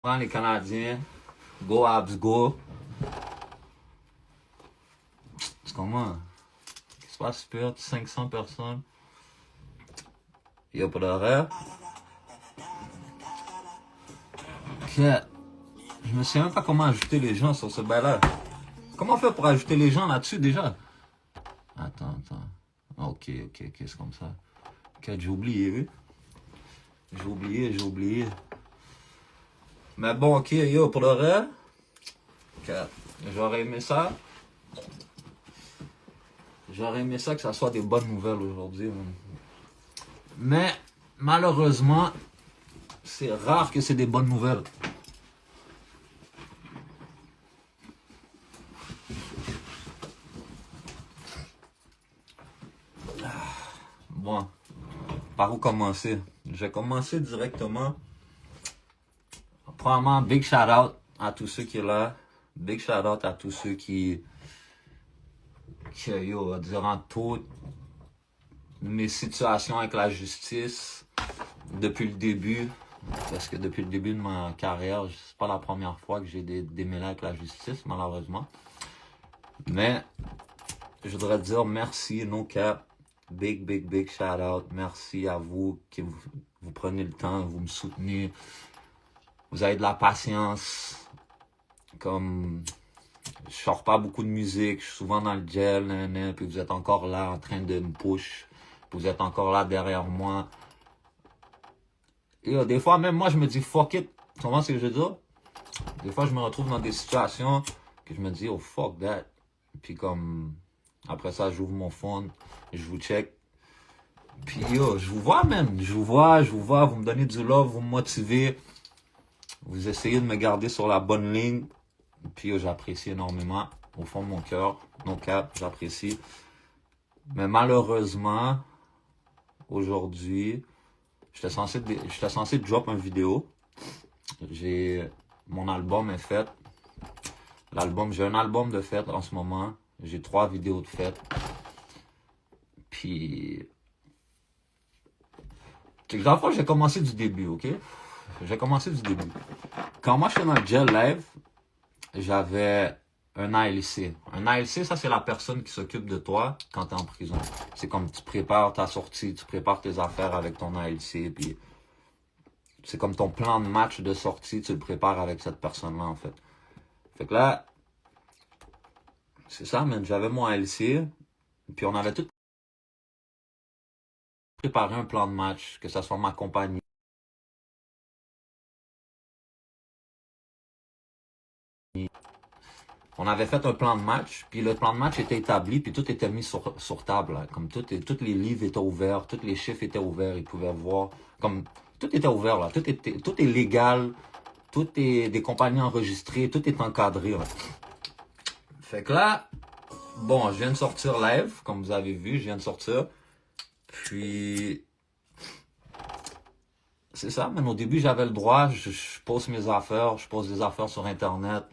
Prends les Canadiens. Go Habs, go. C'est comment? Qu'est-ce qui se passe, super? 500 personnes. Yo, pour le reste. Ok. Je me sais même pas comment ajouter les gens sur ce bail-là. Comment on fait pour ajouter les gens là-dessus déjà? Attends. Ok, c'est comme ça. Ok, j'ai oublié, oui. J'ai oublié. Mais bon, ok, yo, pour le reste. Ok. J'aurais aimé ça. J'aurais aimé ça que ça soit des bonnes nouvelles aujourd'hui. Mais malheureusement, c'est rare que c'est des bonnes nouvelles. Bon, par où commencer? Je vais commencer directement. Premièrement, big shout out à tous ceux qui sont là. Big shout out à tous ceux qui yo, durant toutes mes situations avec la justice, depuis le début, parce que depuis le début de ma carrière, c'est pas la première fois que j'ai des mêlés avec la justice, malheureusement. Mais, je voudrais dire merci, no cap. Big shout out. Merci à vous qui vous prenez le temps, vous me soutenez. Vous avez de la patience. Comme, je sors pas beaucoup de musique, je suis souvent dans le gel, puis vous êtes encore là en train de me push. Vous êtes encore là derrière moi. Et des fois, même moi, je me dis fuck it. Tu comprends ce que je veux dire? Des fois, je me retrouve dans des situations que je me dis oh fuck that. Puis comme, après ça, j'ouvre mon phone, je vous check. Puis yo, je vous vois même. Je vous vois, vous me donnez du love, vous me motivez. Vous essayez de me garder sur la bonne ligne. Puis yo, j'apprécie énormément. Au fond de mon cœur. Non cap, j'apprécie. Mais malheureusement, aujourd'hui, j'étais censé drop une vidéo. Mon album est fait. J'ai un album de fête en ce moment. J'ai 3 vidéos de fête. Puis, dans le fond, j'ai commencé du début, ok? J'ai commencé du début. Quand moi, j'étais dans le gel live, j'avais un ALC. Un ALC, ça, c'est la personne qui s'occupe de toi quand tu es en prison. C'est comme tu prépares ta sortie, tu prépares tes affaires avec ton ALC, puis c'est comme ton plan de match de sortie, tu le prépares avec cette personne-là, en fait. Fait que là, c'est ça, man. J'avais mon ALC, puis on avait tout préparé un plan de match, que ça soit ma compagnie. On avait fait un plan de match, puis le plan de match était établi, puis tout était mis sur table. Là. Comme tous les livres étaient ouverts, tous les chiffres étaient ouverts, ils pouvaient voir. Comme tout était ouvert là, tout est légal, tout est des compagnies enregistrées, tout est encadré. Là. Fait que là, bon, je viens de sortir live, comme vous avez vu, je viens de sortir. Puis c'est ça, mais au début j'avais le droit, je pose mes affaires, je pose des affaires sur internet.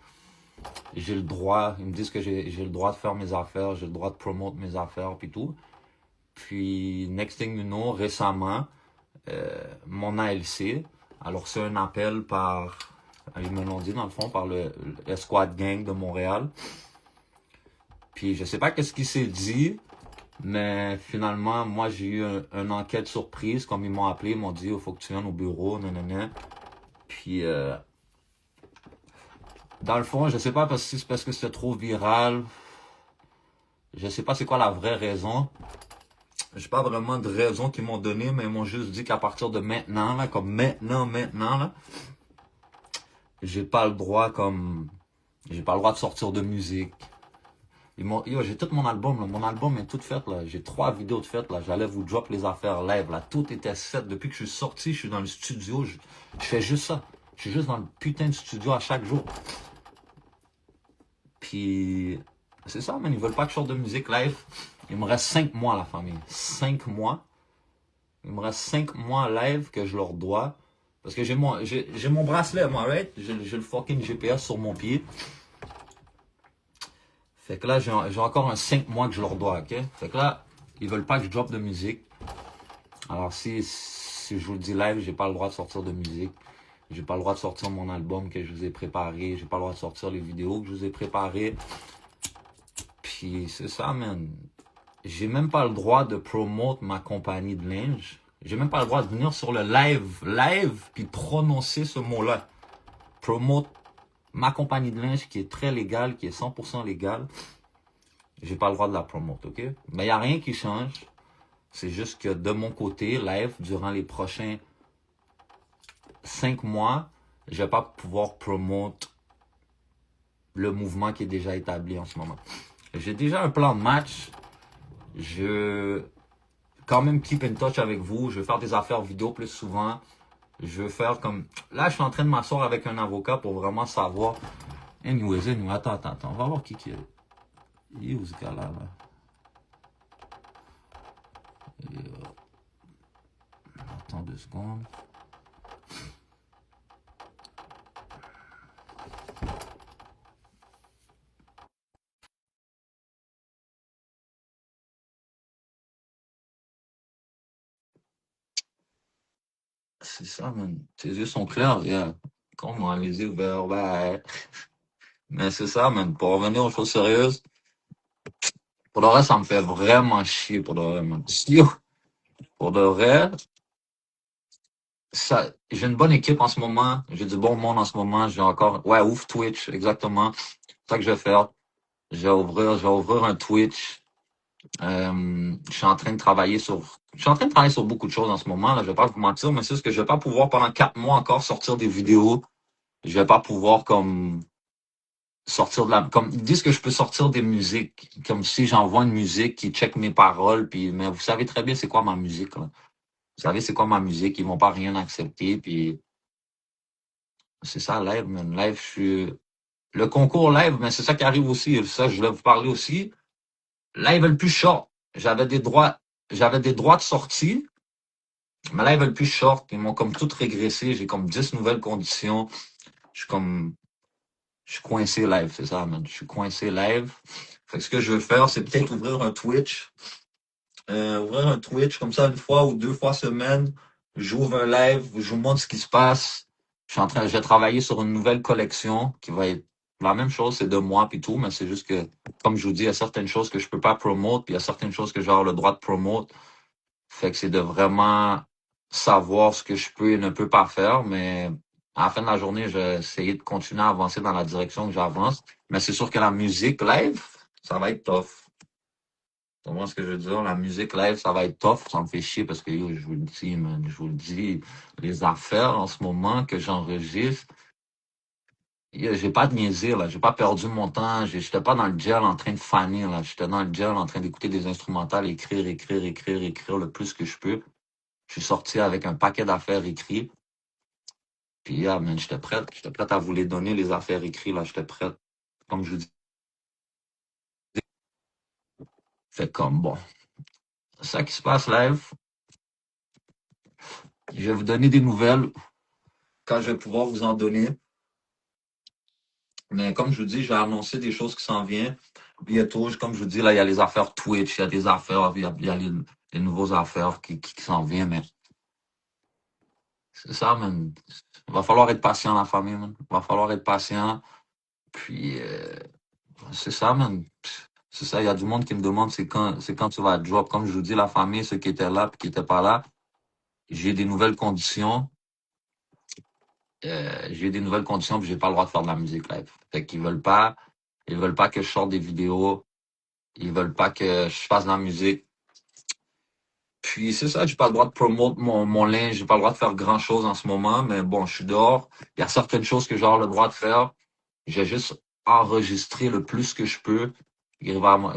J'ai le droit, ils me disent que j'ai le droit de faire mes affaires, j'ai le droit de promouvoir mes affaires puis tout. Puis next thing you know, récemment, mon ALC, alors c'est un appel ils me l'ont dit dans le fond, par le Squad Gang de Montréal. Puis je sais pas qu'est-ce qui s'est dit, mais finalement, moi j'ai eu une enquête surprise, comme ils m'ont appelé, ils m'ont dit, il faut que tu viennes au bureau, nanana. Puis dans le fond, je sais pas parce que c'était trop viral. Je sais pas c'est quoi la vraie raison. J'ai pas vraiment de raison qu'ils m'ont donné, mais ils m'ont juste dit qu'à partir de maintenant, là, comme maintenant, là, j'ai pas le droit de sortir de musique. J'ai tout mon album, là. Mon album est tout fait, là. J'ai 3 vidéos de fête, là. J'allais vous drop les affaires live, là. Tout était set. Depuis que je suis sorti, je suis dans le studio. Je fais juste ça. Je suis juste dans le putain de studio à chaque jour. Puis, c'est ça, man. Ils veulent pas que je sorte de musique live. Il me reste 5 mois, la famille. 5 mois. Il me reste 5 mois live que je leur dois. Parce que j'ai mon bracelet, moi, right? J'ai le fucking GPS sur mon pied. Fait que là, j'ai encore un 5 mois que je leur dois, ok? Fait que là, ils veulent pas que je drop de musique. Alors, si je vous le dis live, j'ai pas le droit de sortir de musique. J'ai pas le droit de sortir mon album que je vous ai préparé. J'ai pas le droit de sortir les vidéos que je vous ai préparées. Puis c'est ça, man. J'ai même pas le droit de promote ma compagnie de linge. J'ai même pas le droit de venir sur le live, puis prononcer ce mot-là. Promote ma compagnie de linge qui est très légale, qui est 100% légale. J'ai pas le droit de la promote, ok? Mais y a rien qui change. C'est juste que de mon côté, live, durant les prochains 5 mois, je vais pas pouvoir promote le mouvement qui est déjà établi en ce moment. J'ai déjà un plan de match. Je quand même keep in touch avec vous. Je vais faire des affaires vidéo plus souvent. Je vais faire comme... Là, je suis en train de m'asseoir avec un avocat pour vraiment savoir... Anyway, attends. On va voir qui est... Il est où ce gars-là, là? Attends 2 secondes. C'est ça, man. Tes yeux sont clairs, yeah. Comment les yeux ouverts, ouais. Mais c'est ça, man. Pour revenir aux choses sérieuses, pour le reste, ça me fait vraiment chier, pour de vrai, man. Yo, pour de vrai, ça, j'ai une bonne équipe en ce moment. J'ai du bon monde en ce moment. J'ai encore, ouais, ouf, Twitch, exactement. C'est ça que je vais faire. Je vais ouvrir un Twitch. Je suis en train de travailler sur beaucoup de choses en ce moment, là. Je vais pas vous mentir, mais c'est juste que je vais pas pouvoir pendant 4 mois encore sortir des vidéos. Je vais pas pouvoir comme sortir de la, comme, ils disent que je peux sortir des musiques, comme si j'envoie une musique qui check mes paroles, puis, mais vous savez très bien c'est quoi ma musique, là. Vous savez c'est quoi ma musique, ils vont pas rien accepter, puis c'est ça, live, man. Live, le concours live, mais c'est ça qui arrive aussi, ça, je voulais vous parler aussi. Là, ils veulent plus short. J'avais des droits de sortie, mais là, ils veulent plus short. Ils m'ont comme tout régressé. J'ai comme 10 nouvelles conditions. Je suis comme, je suis coincé live, c'est ça, man. Je suis coincé live. Fait que ce que je veux faire, c'est peut-être ouvrir un Twitch. Ouvrir un Twitch comme ça 1 fois ou 2 fois semaine. J'ouvre un live, je vous montre ce qui se passe. Je vais travailler sur une nouvelle collection qui va être la même chose, c'est de moi puis tout, mais c'est juste que, comme je vous dis, il y a certaines choses que je peux pas promote, puis il y a certaines choses que j'ai le droit de promote. Fait que c'est de vraiment savoir ce que je peux et ne peux pas faire, mais à la fin de la journée, je vais essayer de continuer à avancer dans la direction que j'avance. Mais c'est sûr que la musique live, ça va être tough. Tu comprends ce que je veux dire? La musique live, ça va être tough. Ça me fait chier parce que yo, je vous le dis, man, je vous le dis, les affaires en ce moment que j'enregistre, yo, j'ai pas de niaiser, là. J'ai pas perdu mon temps. J'étais pas dans le gel en train de faner, là. J'étais dans le gel en train d'écouter des instrumentales, écrire le plus que je peux. Je suis sorti avec un paquet d'affaires écrites. Puis, yeah, man, j'étais prêt. J'étais prêt à vous les donner, les affaires écrites, là. J'étais prêt. Comme je vous dis. Fait comme, bon. C'est ça qui se passe live. Je vais vous donner des nouvelles quand je vais pouvoir vous en donner. Mais comme je vous dis, je vais annoncer des choses qui s'en viennent bientôt. Comme je vous dis, là, il y a les affaires Twitch, il y a des affaires, il y a les nouveaux affaires qui s'en viennent, mais c'est ça, man. Il va falloir être patient, la famille, man. Il va falloir être patient. Puis, c'est ça, man. C'est ça, il y a du monde qui me demande c'est quand tu vas drop. Comme je vous dis, la famille, ceux qui étaient là et qui n'étaient pas là, j'ai des nouvelles conditions. J'ai des nouvelles conditions puis j'ai pas le droit de faire de la musique live. Fait qu'ils veulent pas que je sorte des vidéos. Ils veulent pas que je fasse de la musique. Puis c'est ça, j'ai pas le droit de promouvoir mon linge, j'ai pas le droit de faire grand chose en ce moment, mais bon, je suis dehors. Il y a certaines choses que j'ai le droit de faire. J'ai juste enregistré le plus que je peux.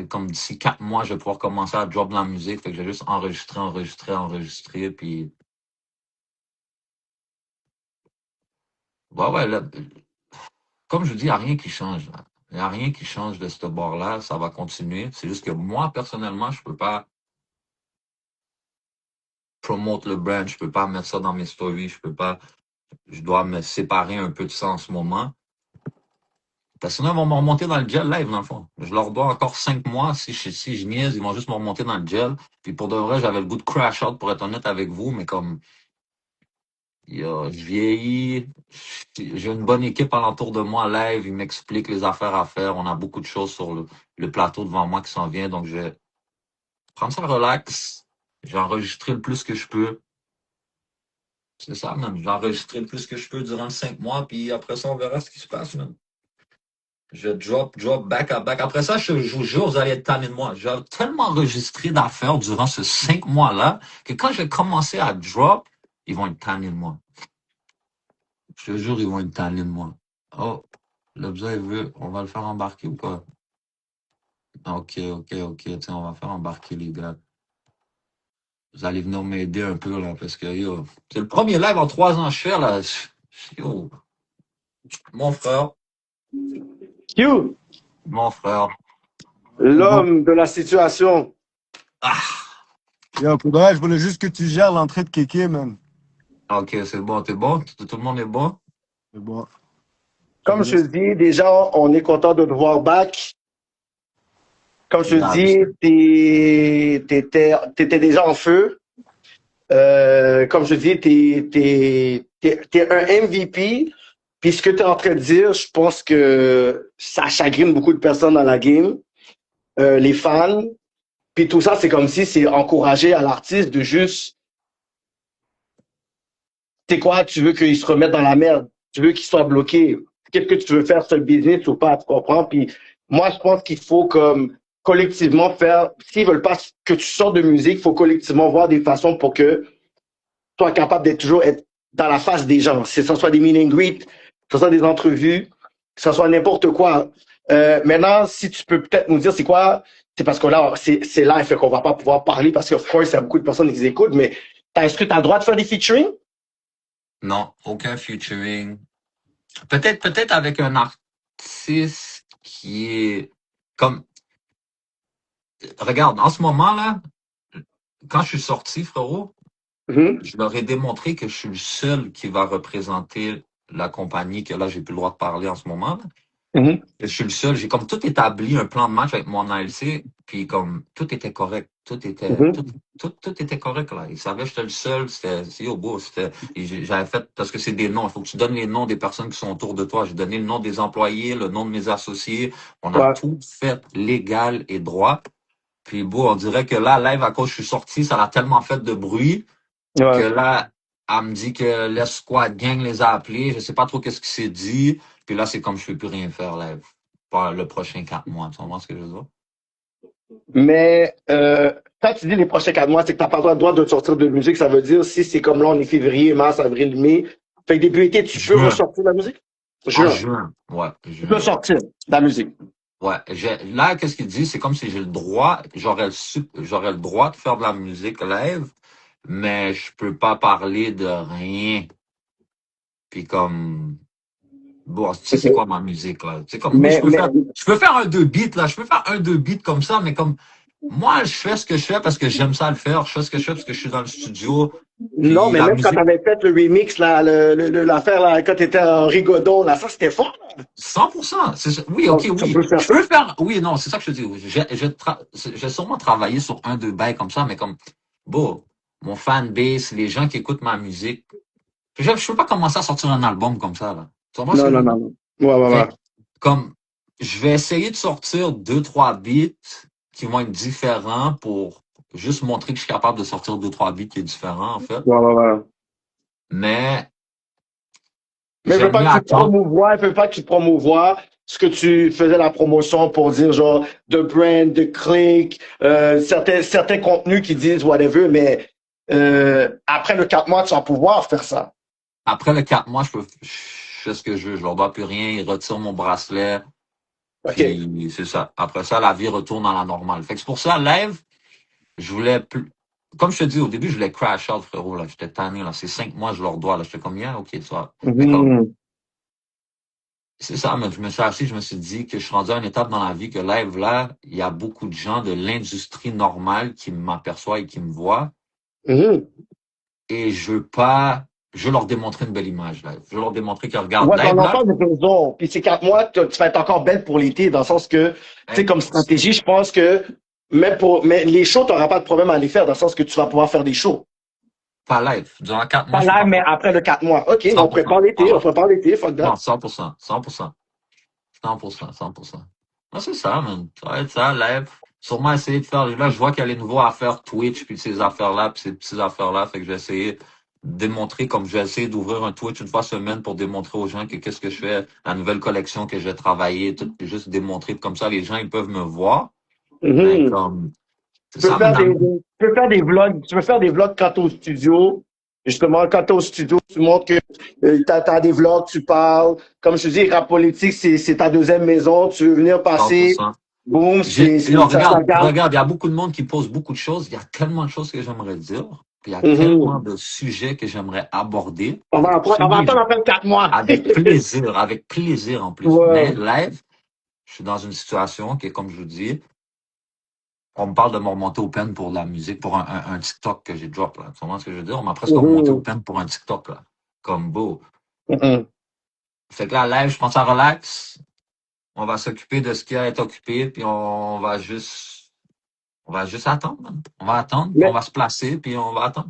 Comme d'ici 4 mois, je vais pouvoir commencer à drop de la musique. Fait que j'ai juste enregistré. Puis, ouais, là, comme je vous dis, il n'y a rien qui change, là. Il n'y a rien qui change de ce bord-là. Ça va continuer. C'est juste que moi, personnellement, je peux pas promote le brand. Je peux pas mettre ça dans mes stories. Je dois me séparer un peu de ça en ce moment. Parce que sinon, ils vont me remonter dans le gel live, dans le fond. Je leur dois encore 5 mois. Si je niaise, ils vont juste me remonter dans le gel. Puis pour de vrai, j'avais le goût de crash out, pour être honnête avec vous, mais comme, Je vieillis. J'ai une bonne équipe alentour de moi live. Ils m'expliquent les affaires à faire. On a beaucoup de choses sur le plateau devant moi qui s'en vient. Donc, je vais prendre ça relax. J'ai enregistré le plus que je peux. C'est ça, man. J'ai enregistré le plus que je peux durant 5 mois. Puis après ça, on verra ce qui se passe, man. Je drop, back à back. Après ça, je vous jure, vous allez être tanné de moi. J'ai tellement enregistré d'affaires durant ces 5 mois-là que quand j'ai commencé à drop, ils vont être tannés de moi. Je te jure, ils vont être tannés de moi. Oh, l'objet veut, on va le faire embarquer ou pas? Ok. Tiens, on va faire embarquer les gars. Vous allez venir m'aider un peu là, parce que yo, c'est le premier live en 3 ans que je fais là. Yo, mon frère, Q, mon frère. l'homme de la situation. Ah, Yo, pour de vrai, je voulais juste que tu gères l'entrée de Kéké, man. ok, c'est bon, t'es bon? Tout le monde est bon? C'est bon. Comme je te dis, déjà, on est content de te voir back. Comme je te Yeah, dis, t'étais déjà en feu. Comme je te dis, t'es un MVP. Puis ce que tu es en train de dire, je pense que ça chagrine beaucoup de personnes dans la game, les fans. Puis tout ça, c'est comme si c'est encourager à l'artiste de juste, tu sais quoi, tu veux qu'il se remette dans la merde, tu veux qu'il soit bloqué. Qu'est-ce que tu veux faire sur le business ou pas, tu comprends? Puis moi, je pense qu'il faut comme collectivement faire, s'ils veulent pas que tu sortes de musique, il faut collectivement voir des façons pour que tu sois capable d'être toujours être dans la face des gens. Que ce soit des meet and greet, que ce soit des entrevues, que ce soit n'importe quoi. Maintenant, si tu peux peut-être nous dire c'est quoi, c'est parce que là, c'est live, fait qu'on va pas pouvoir parler parce qu'of course, il y a beaucoup de personnes qui écoutent, mais est-ce que tu as le droit de faire des featuring? non, aucun featuring. Peut-être avec un artiste qui est comme. Regarde, en ce moment là, quand je suis sorti, frérot, je leur ai démontré que je suis le seul qui va représenter la compagnie que là j'ai plus le droit de parler en ce moment. Là. Je suis le seul. J'ai comme tout établi un plan de match avec mon ALC, puis comme tout était correct. Tout était correct là. Ils savaient que j'étais le seul. C'était au beau. J'avais fait parce que c'est des noms. Il faut que tu donnes les noms des personnes qui sont autour de toi. J'ai donné le nom des employés, le nom de mes associés. On a Ouais. tout fait légal et droit. Puis beau, on dirait que là, live, à cause je suis sorti, ça a tellement fait de bruit que Ouais. là, elle me dit que l'escouade gang les a appelés. Je sais pas trop qu'est-ce qui s'est dit. Puis là, c'est comme je peux plus rien faire live pour le prochain 4 mois. Tu comprends ce que je veux dire? Mais quand tu dis les prochains 4 mois, c'est que tu n'as pas le droit de sortir de musique. Ça veut dire si c'est comme là, on est février, mars, avril, mai. Fait que début été, tu peux Juin. ressortir de la musique? En Juin. juin. Ouais, Tu peux juin. sortir de la musique. Ouais. Là, qu'est-ce qu'il dit? C'est comme si j'ai le droit, j'aurais le droit de faire de la musique live, mais je peux pas parler de rien. Puis comme, bon, tu sais, c'est quoi ma musique, là? Tu sais, comme, oui, je peux faire un 2 beats, là. Je peux faire un 2 beats comme ça, mais comme, moi, je fais ce que je fais parce que j'aime ça le faire. Je fais ce que je fais parce que je suis dans le studio. Non, Puis mais la même quand musique, tu avais fait le remix, là, l'affaire, là, quand tu étais en rigodon, là, ça, c'était fort. 100%. Oui, ok, Donc, tu oui. peux faire Je peux faire, oui, non, c'est ça que je te dis. J'ai sûrement travaillé sur un, 2 bails comme ça, mais comme, bon, mon fanbase, les gens qui écoutent ma musique, je peux pas commencer à sortir un album comme ça, là. Tu comprends ce que Non, je non, veux dire? non. Ouais. Comme, je vais essayer de sortir 2, 3 beats qui vont être différents pour juste montrer que je suis capable de sortir 2, 3 beats qui est différent, en fait. Ouais. Mais, Mais je veux j'aime pas mieux que tu attendre. promouvoies, je veux pas que tu promouvoies ce que tu faisais la promotion pour dire genre de brand, de click, certains contenus qui disent whatever, mais après le 4 mois, tu vas pouvoir faire ça. Après le 4 mois, je fais ce que je veux. Je leur dois plus rien. Ils retirent mon bracelet. OK. Puis, c'est ça. Après ça, la vie retourne à la normale. Fait que c'est pour ça, live, je voulais plus. Comme je te dis, au début, je voulais crash out, frérot, là. J'étais tanné, là. C'est 5 mois, je leur dois, là. J'étais comme, yeah, ok, tu vois. Mais comme, c'est ça, mais je me suis assis, je me suis dit que je suis rendu à une étape dans la vie que live, là, il y a beaucoup de gens de l'industrie normale qui m'aperçoivent et qui me voient. Et je veux leur démontrer une belle image, live. Je veux leur démontrer que, regarde, Ouais, live, j'en là. entends des raisons. Puis ces 4 mois, tu vas être encore belle pour l'été, dans le sens que, tu sais, comme stratégie, je pense que mais les shows, tu n'auras pas de problème à les faire, dans le sens que tu vas pouvoir faire des shows. Pas live. Durant 4 mois, Pas je suis live, pas mais prêt. après le 4 mois. OK, on 100%. prépare l'été, Ah on ouais. prépare l'été, fuck Non, that. 100%. 100%. 100%. 100%. Ah, c'est ça, man. Ça va être ça, live. Sûrement essayer de faire. Là, je vois qu'il y a les nouveaux affaires Twitch, puis ces affaires-là, puis ces petites affaires-là. Fait que je vais essayer de démontrer, comme je vais essayer d'ouvrir un Twitch une fois semaine pour démontrer aux gens que qu'est-ce que je fais, la nouvelle collection que j'ai travaillé, tout, puis juste démontrer. Comme ça, les gens, ils peuvent me voir. Mais Mhm. comme, c'est Tu peux ça, faire madame. tu peux faire des vlogs, tu peux faire des vlogs quand t'es au studio. Justement, quand t'es au studio, tu montres que t'as des vlogs, tu parles. Comme je te dis, rap politique, c'est ta deuxième maison. Tu veux venir passer, 100%. boum, Yo, ça garde. regarde, il y a beaucoup de monde qui pose beaucoup de choses. Il y a tellement de choses que j'aimerais dire. Puis il y a tellement Mhm. de sujets que j'aimerais aborder. On va Absolument, attendre après 4 mois. avec plaisir en plus. Mais Ouais. live, je suis dans une situation qui est, comme je vous dis, on me parle de me remonter au pen pour la musique, pour un TikTok que j'ai drop, là. Tu comprends ce que je veux dire? On m'a presque remonté au Mhm. pen pour un TikTok, là. Comme beau. Mhm. Fait que là, live, je pense à relax. On va s'occuper de ce qui a à être occupé, puis on va juste attendre, man. On va attendre, puis on Mais, va se placer, puis on va attendre.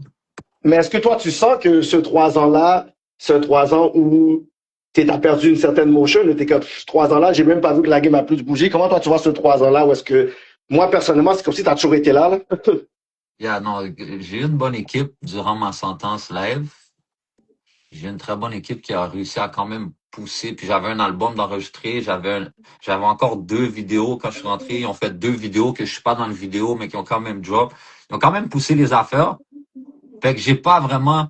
mais est-ce que toi, tu sens que ce 3 ans-là, ce 3 ans où t'as perdu une certaine motion, t'es comme 3 ans-là, j'ai même pas vu que la game a plus bougé. Comment toi, tu vois ce 3 ans-là où est-ce que, moi, personnellement, c'est comme si t'as toujours été là, là? Yeah, non, j'ai eu une bonne équipe durant ma sentence live. J'ai une très bonne équipe qui a réussi à quand même pousser. Puis j'avais un album d'enregistrer, j'avais encore 2 vidéos quand je suis rentré. Ils ont fait 2 vidéos que je suis pas dans le vidéo, mais qui ont quand même drop. Ils ont quand même poussé les affaires. Fait que j'ai pas vraiment,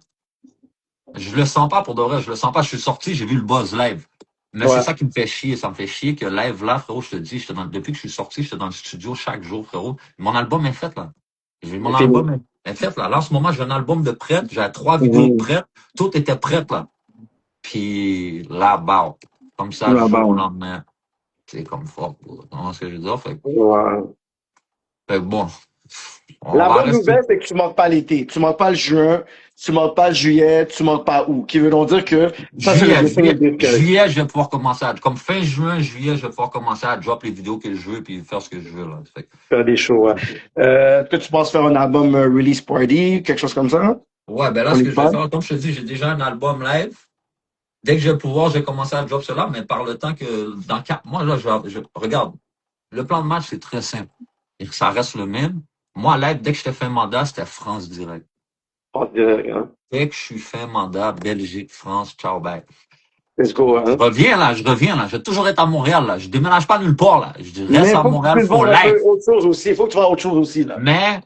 je le sens pas pour de vrai, je le sens pas. Je suis sorti, j'ai vu le buzz live. Mais c'est Ouais. ça qui me fait chier. Ça me fait chier que live là, frérot, je te dis, depuis que je suis sorti, j'étais dans le studio chaque jour, frérot. Mon album est fait, là. Mon C'est fini. album est fait, là. Là, en ce moment, j'ai un album de prêt. J'ai 3 vidéos de Mhm. prêt. Tout était prêt, là. Puis là, bah, comme ça, du Là-bas, jour au ouais. lendemain, c'est comme fort. Tu comprends ce que je veux dire? Ouais. Fait que bon, on La va bonne rester. nouvelle, c'est que tu manques pas l'été. Tu manques pas le juin. Tu manques pas le juillet. Tu manques pas août. Qui veut donc dire que ça, c'est le blessing de discourage. Juillet, je vais pouvoir commencer comme fin juin, juillet, je vais pouvoir commencer à drop les vidéos que je veux puis faire ce que je veux, là. Fait que, Faire des shows, ouais. Est-ce que tu penses faire un album release party, quelque chose comme ça? ouais, ben là, On ce y que je vais parle? faire, comme je te dis, j'ai déjà un album live. Dès que je vais pouvoir, je vais commencer à drop cela, mais par le temps que dans 4 mois, là, regarde, le plan de match, c'est très simple. Et ça reste le même. Moi, live, dès que je t'ai fait un mandat, c'était France direct. On dirait, hein. Dès que je suis fin mandat, Belgique, France, ciao, bye. Let's go, Je hein. reviens là, je reviens là. Je vais toujours être à Montréal là. Je déménage pas nulle part là. Je reste Mais il à faut que tu Montréal puisses for voir un peu life. autre chose aussi. Il faut que tu vois autre chose aussi, là. Mais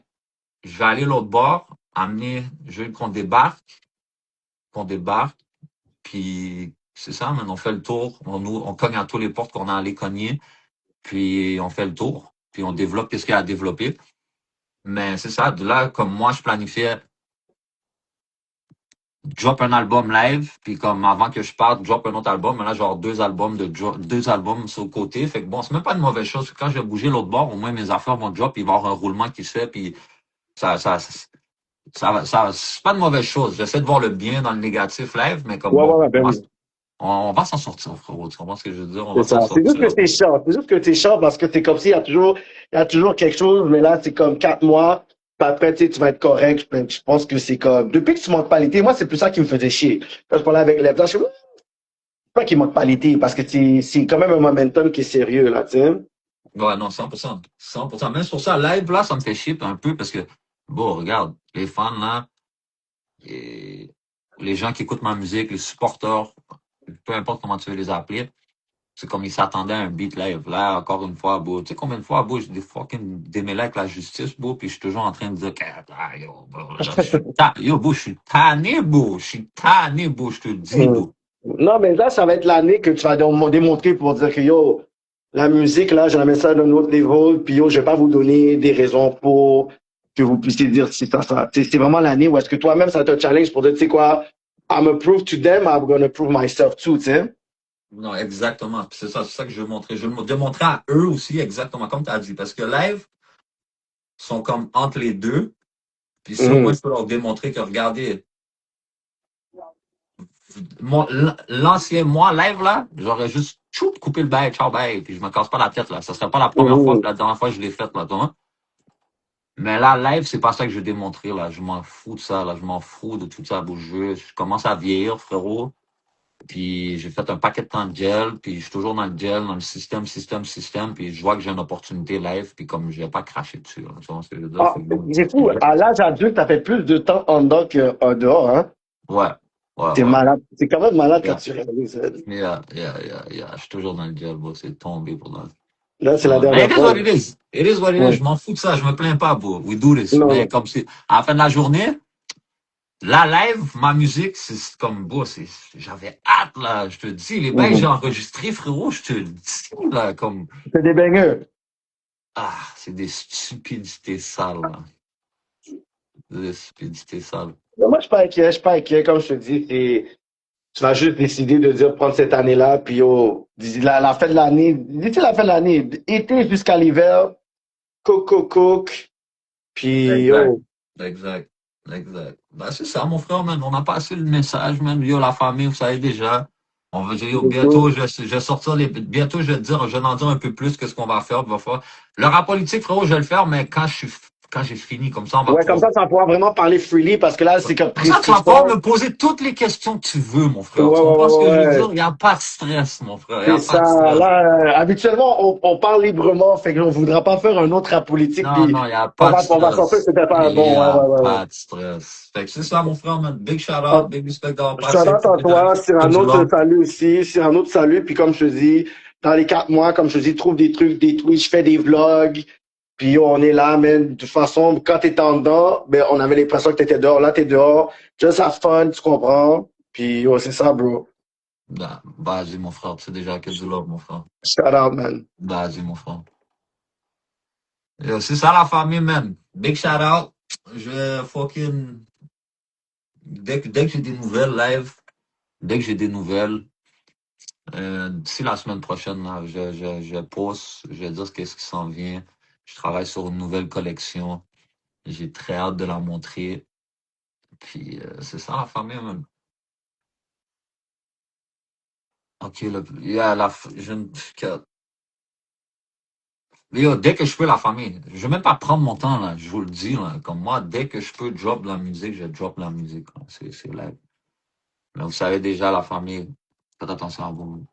je vais aller l'autre bord, amener, je veux qu'on débarque, puis c'est ça, man, on fait le tour, on cogne à toutes les portes qu'on a allé cogner, puis on fait le tour, puis on développe qu'est-ce qu'il y a à développer. Mais c'est ça, de là, comme moi, je planifiais drop un album live, puis comme avant que je parte, drop un autre album, mais là, genre 2 albums deux albums sur le côté. Fait que bon, c'est même pas une mauvaise chose. Quand je vais bouger l'autre bord, au moins mes affaires vont drop, puis il va y avoir un roulement qui se fait, puis c'est pas une mauvaise chose. J'essaie de voir le bien dans le négatif live, mais comme Ouais, ouais, bon, ouais, ben oui. on va s'en sortir, frérot. Tu comprends ce que je veux dire? On C'est va s'en ça. C'est juste sortir. que c'est chiant. C'est juste que c'est chiant parce que t'es comme si il y a toujours quelque chose, mais là, c'est comme 4 mois. Puis après, tu vas être correct. Je pense que c'est comme, depuis que tu manques pas l'été, moi, c'est plus ça qui me faisait chier. Quand je parlais avec les gens, je suis pas qu'il manque pas l'été parce que c'est quand même un momentum qui est sérieux, là, tu sais. Ouais, non, 100%. 100%. Même sur ça, live, là, ça me fait chier un peu parce que, bon, regarde, les fans, là, et les gens qui écoutent ma musique, les supporters, peu importe comment tu veux les appeler, c'est comme ils s'attendaient à un beat live. Là, encore une fois, beau. Tu sais combien de fois, beau, j'ai des fucking démêlés avec la justice, beau, puis je suis toujours en train de dire que, yo, beau, là, yo, beau, je suis tanné, beau. Je suis tanné, beau, je te le dis, Mm. beau. Non, mais là, ça va être l'année que tu vas démontrer pour dire que yo, la musique, là, je la mets ça d'un autre level, puis yo, je vais pas vous donner des raisons pour que vous puissiez dire si ça, ça. C'est vraiment l'année où est-ce que toi-même, ça te challenge pour dire, tu sais quoi, I'm a prove to them, I'm gonna prove myself too, tu sais. Non, exactement. Puis c'est ça que je veux montrer. Je veux démontrer à eux aussi, exactement, comme tu as dit. Parce que live sont comme entre les deux. Puis ça, moi, Mhm. je peux leur démontrer que, regardez, l'ancien moi live, là, j'aurais juste coupé le bail, ciao, bye, puis je me casse pas la tête, là. Ça serait pas la première fois, puis Mhm. la dernière fois que je l'ai fait, là, toi. Mais là, live, c'est pas ça que je veux démontrer, là. Je m'en fous de ça, là. Je m'en fous de tout ça. Je commence à vieillir, frérot. Puis j'ai fait un paquet de temps de gel, puis je suis toujours dans le gel, dans le système, puis je vois que j'ai une opportunité live, puis comme je vais pas cracher dessus, là. Tu vois ce que je veux dire? Ah, c'est fou. À l'âge adulte, t'as fait plus de temps en dedans qu'en dehors, hein? Ouais, ouais, C'est ouais. malade. C'est quand même malade quand Yeah, tu réalises ça. yeah. Je suis toujours dans le gel, bro. C'est tombé pour dans. Là, c'est la Mais dernière it is fois. what it is. It is what it is. Ouais. Je m'en fous de ça. Je me plains pas, bro. We do this. Non, Mais non. comme si, à la fin de la journée, la live, ma musique, c'est comme, bro, j'avais hâte, là. Je te dis, les bails que j'ai Mhm. enregistrés, frérot, je te le dis, là, comme, C'est des bangers. c'est des stupidités sales, là. Des stupidités sales. Mais moi, je suis pas inquiet. Je suis pas inquiet. Comme je te dis, tu vas juste décider de dire prendre cette année-là, puis d'ici la fin de l'année, d'ici la fin de l'année, été jusqu'à l'hiver, cook, puis Exact. Exact. Exact. Ben, c'est ça, mon frère, man. On a passé le message, man. Yo, la famille, vous savez déjà. On va dire, yo, bientôt, je vais sortir bientôt, je vais en dire un peu plus que ce qu'on va faire, Le rap politique, frérot, je vais le faire, mais quand j'ai fini, comme ça, on va ouais, comme pouvoir. ça va pouvoir vraiment parler freely, parce que là, c'est comme Comme ça, tu vas pouvoir prescription. me poser toutes les questions que tu veux, mon Ouais, frère. Tu ouais, comprends ce que je veux ouais, dire? ouais. Il n'y a pas de stress, mon frère. Il n'y C'est a pas ça. de stress. Là, habituellement, on parle librement, fait qu'on voudra pas faire un autre rap politique, Non, puis non, il n'y a pas de on va sortir, stress. c'était pas Il bon. n'y Ouais, a ouais, ouais, ouais. pas de stress. Fait que c'est ça, mon frère, man. Big shout Ah, out, big respect d'avoir je te passé. à toi, sur Que un du autre love. salut aussi, sur un autre salut, puis comme je te dis, dans les 4 mois, comme je te dis, trouve des trucs, des tweets, je fais des vlogs, puis yo, on est là, man. De toute façon, quand t'étais en dedans, ben, on avait l'impression que t'étais dehors. Là, t'es dehors, just have fun, tu comprends? Puis yo, c'est ça, bro. Bah, vas-y, mon frère. Tu sais déjà que du love, mon frère. Shout out, man. Vas-y, mon frère. Yo, c'est ça, la famille, man. Big shout out. Je vais fucking. Dès que j'ai des nouvelles live, dès que j'ai des nouvelles, d'ici la semaine prochaine, là, je poste, je vais dire qu'est-ce qui s'en vient. Je travaille sur une nouvelle collection. J'ai très hâte de la montrer. Puis, c'est ça, la famille, man. Ok, yeah, yo, dès que je peux, la famille. Je vais même pas prendre mon temps, là. Je vous le dis, là. Comme moi, dès que je peux drop la musique, je drop la musique, là. C'est live. Mais vous savez déjà, la famille, faites attention à vous.